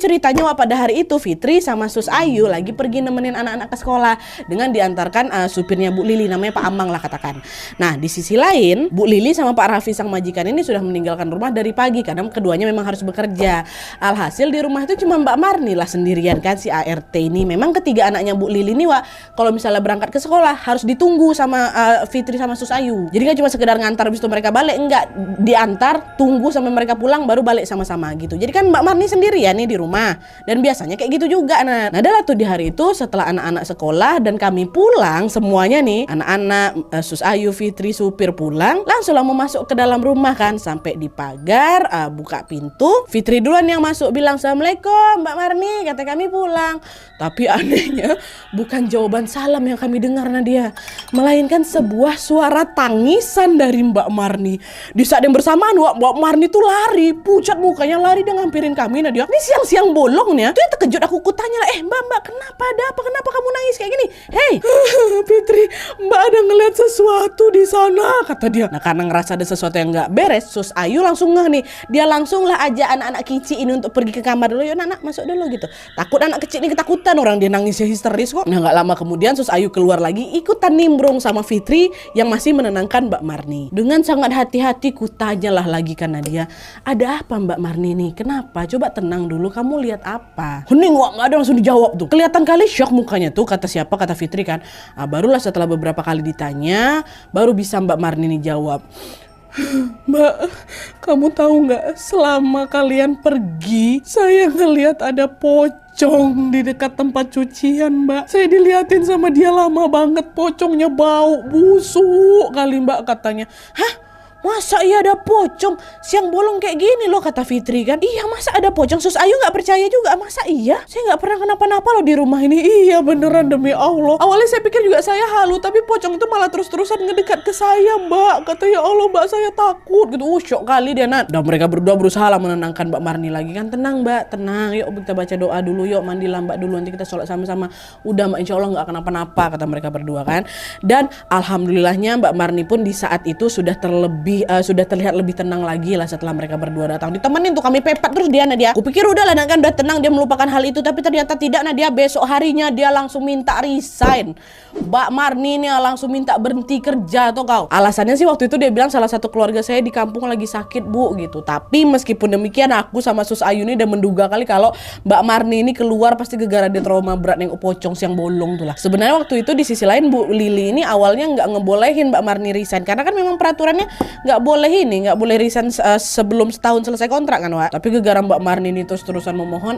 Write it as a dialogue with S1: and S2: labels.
S1: ceritanya Wak, pada hari itu Fitri sama Sus Ayu lagi pergi nemenin anak-anak ke sekolah dengan diantarkan supirnya Bu Lili, namanya Pak Amang lah katakan. Nah di sisi lain Bu Lili sama Pak Raffi sang majikan ini sudah meninggalkan rumah dari pagi karena keduanya memang harus bekerja. Alhasil di rumah itu cuma Mbak Marni lah sendirian kan, si ART ini. Memang ketiga anaknya Bu Lili nih Wak, kalau misalnya berangkat ke sekolah harus ditunggu sama Fitri sama Sus Ayu. Jadi gak cuma sekedar ngantar habis itu mereka balik, enggak, diantar, tunggu sampai mereka pulang baru balik sama-sama gitu. Jadi kan Mbak Marni sendirian nih di rumah, dan biasanya kayak gitu juga. Nah adalah tuh di hari itu setelah anak-anak sekolah dan kami pulang semuanya nih, anak-anak, Sus Ayu, Fitri, supir pulang, langsung lah mau masuk ke dalam rumah kan. Sampai di pagar, buka pintu, Fitri duluan yang masuk bilang, "Assalamualaikum Mbak Marni, kata kami pulang." Tapi anehnya bukan jawaban salam yang kami dengar Nadia, melainkan sebuah suara tangisan dari Mbak Marni. Di saat yang bersamaan Mbak Marni tuh lari, pucat mukanya, lari dan ngampirin kami Nadia. Ini siang-siang bolong nih ya. Tuh yang terkejut aku tanya lah, Mbak kenapa, ada apa, kenapa kamu nangis kayak gini? Hei Fitri, Mbak ada ngeliat sesuatu di sana, kata dia. Nah karena ngerasa ada sesuatu yang nggak beres, Sus Ayu langsung ngeh nih. Dia langsung lah ajak anak-anak kicik ini untuk pergi ke kamar dulu. Yuk anak masuk dulu gitu. Takut anak kecil ini ketakutan, orang dia nangisnya histeris kok. Nah nggak lama kemudian Sus Ayu keluar lagi ikutan nimbrung sama Fitri yang masih menenangkan Mbak Marni. Dengan sangat hati-hati ku tanyalah lagi kan Nadia, ada apa Mbak Marni nih? Kenapa? Coba tenang dulu, kamu lihat apa? Hening Wak, nggak ada langsung dijawab tuh. Kelihatan kali shock mukanya tuh, kata siapa? Kata Fitri kan. Barulah setelah beberapa kali ditanya, baru bisa Mbak Marni nih jawab. Mbak, kamu tahu nggak, selama kalian pergi, saya ngelihat ada pocong di dekat tempat cucian, Mbak. Saya diliatin sama dia lama banget, pocongnya bau busuk kali Mbak, katanya. Hah? Masa iya ada pocong siang bolong kayak gini loh, kata Fitri kan. Iya masa ada pocong? Sus Ayu gak percaya juga, masa iya? Saya gak pernah kenapa-napa loh di rumah ini. Iya beneran demi Allah. Awalnya saya pikir juga saya halu, tapi pocong itu malah terus-terusan ngedekat ke saya Mbak. Kata ya Allah Mbak, saya takut gitu. Syok kali dia Nat. Dan mereka berdua berusaha lah menenangkan Mbak Marni lagi kan. Tenang Mbak, tenang, yuk kita baca doa dulu, yuk mandilah Mbak dulu, nanti kita sholat sama-sama. Udah Mbak, insya Allah gak kenapa-napa, kata mereka berdua kan. Dan alhamdulillahnya Mbak Marni pun di saat itu sudah sudah terlihat lebih tenang lagi lah setelah mereka berdua datang. Ditemenin tuh kami pepet terus dia Nadia. Aku pikir udah lah kan udah tenang, dia melupakan hal itu, tapi ternyata tidak Nadia. Besok harinya dia langsung minta resign. Mbak Marni nih langsung minta berhenti kerja tuh kau. Alasannya sih waktu itu dia bilang salah satu keluarga saya di kampung lagi sakit Bu gitu. Tapi meskipun demikian aku sama Sus Ayu ini udah menduga kali kalau Mbak Marni ini keluar pasti gara-gara dia trauma berat yang pocong siang bolong tuh lah. Sebenarnya waktu itu di sisi lain Bu Lili ini awalnya nggak ngebolehin Mbak Marni resign karena kan memang peraturannya nggak boleh resign sebelum setahun selesai kontrak kan Wak. Tapi gara-gara Mbak Marni ini terus-terusan memohon,